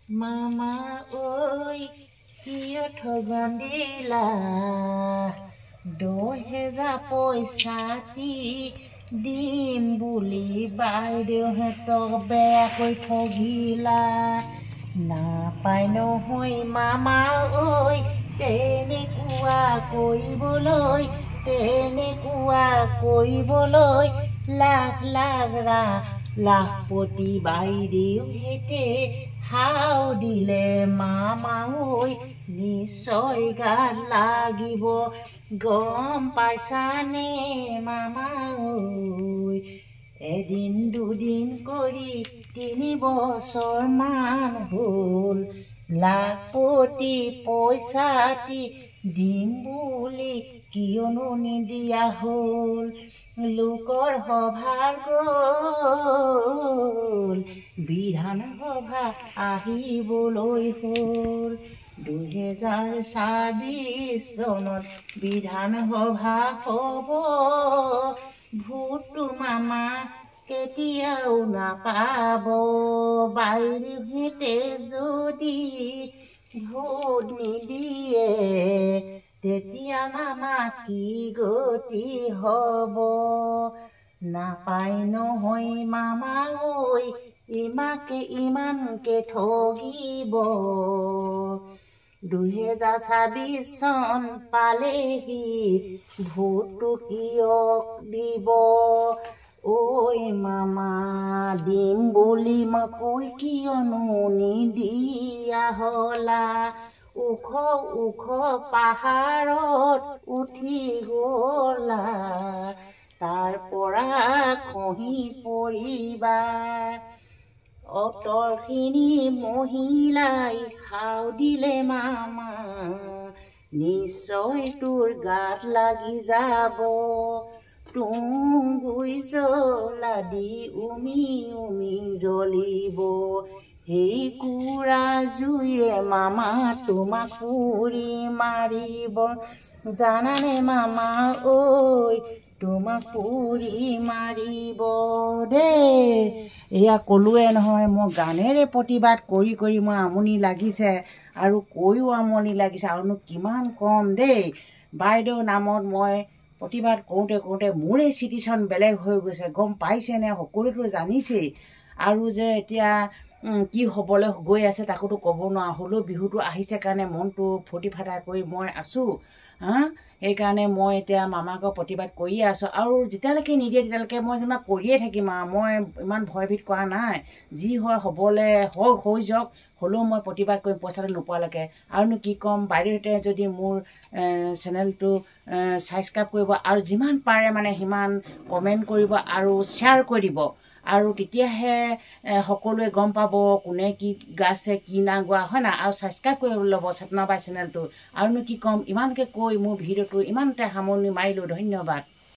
Mama oi kiyo thogandila 2000 পইচা দি দিম বুলি বাইদেউহঁতক বেয়াকৈ ঠগিলা নাপাই নহয় মামা ঐ তেনেকুৱা কৰিবলৈ লাখ লাখ লাখপতি বাইদেউহেঁতে হাও দিলে মামা ঐ নিশ্চয় গাত লাগিব গম পাইছানে মামা ঐ এদিন দুদিন কৰি 3 বছৰমান হ'ল লাখপতি পইচাটি দিম বুলি কিয়নো নিদিয়া হ'ল লোকৰ সভাৰ গ'ল বিধান সভা আহিবলৈ হ'ল 2026 চনত বিধান সভা হ'ব ভোটটো মামা কেতিয়াও নাপাব বাইদেউহেঁতে যদি ভোট নিদিয়ে তেতিয়া মামা কি গতি হ'ব নাপাই নহয় মামা ঐ ইমানকে ঠগিব 2026 চন পালেহি ভোটটো কিয়ক দিব ঐ মামা দিম বুলি মই কিয়নো নিদিয়া হলা ওখ পাহাৰত উঠি গলা তাৰ পৰা খহি পৰিবা অতলখিনি মহিলাই হাও দিলে মামা নিশ্চয় তোৰ গাত লাগি যাব তুঁহগুৰি জ্বলা দি উমি জ্বলিব সেই কুৰা জুইৰে মামা তোমাক পুৰি মাৰিব জানানে মামা ঐ তোমাক পুৰি মাৰিব দেই এয়া ক'লোৱে নহয় মই গানেৰে প্ৰতিবাদ কৰি মই আমনি লাগিছে আৰু কৈও আমনি লাগিছে আৰুনো কিমান কম দেই বাইদেউ নামত মই প্ৰতিবাদ কৰোঁতে মোৰে চিটিশ্যন বেলেগ হৈ গৈছে গম পাইছেনে সকলোতো জানিছেই আৰু যে এতিয়া কি হ'বলৈ গৈ আছে তাকোতো ক'ব নোৱাৰা হ'লেও বিহুটো আহিছে কাৰণে মনটো ফূৰ্তি ফাৰ্তা কৰি মই আছোঁ সেইকাৰণে মই এতিয়া মামাকক প্ৰতিবাদ কৰিয়ে আছোঁ আৰু যেতিয়ালৈকে নিদিয়ে তেতিয়ালৈকে মই যেনিবা কৰিয়ে থাকিম আৰু মই ইমান ভয়ভীত কৰা নাই যি হয় হ'বলৈ হৈ যাওক হ'লেও মই প্ৰতিবাদ কৰিম পইচাটো নোপোৱালৈকে আৰুনো কি ক'ম বাইদেউহঁতে যদি মোৰ চেনেলটো ছাবস্ক্ৰাইব কৰিব আৰু যিমান পাৰে মানে সিমান কমেণ্ট কৰিব আৰু শ্বেয়াৰ কৰি দিব আৰু তেতিয়াহে সকলোৱে গম পাব কোনে কি গাইছে কি না গোৱা হয় না আৰু ছাবস্ক্ৰাইব কৰি ল'ব চেতনা বাই চেনেলটো আৰুনো কি ক'ম ইমানকৈ কৈ মোৰ ভিডিঅ'টো ইমানতে সামৰণি মাৰিলোঁ ধন্যবাদ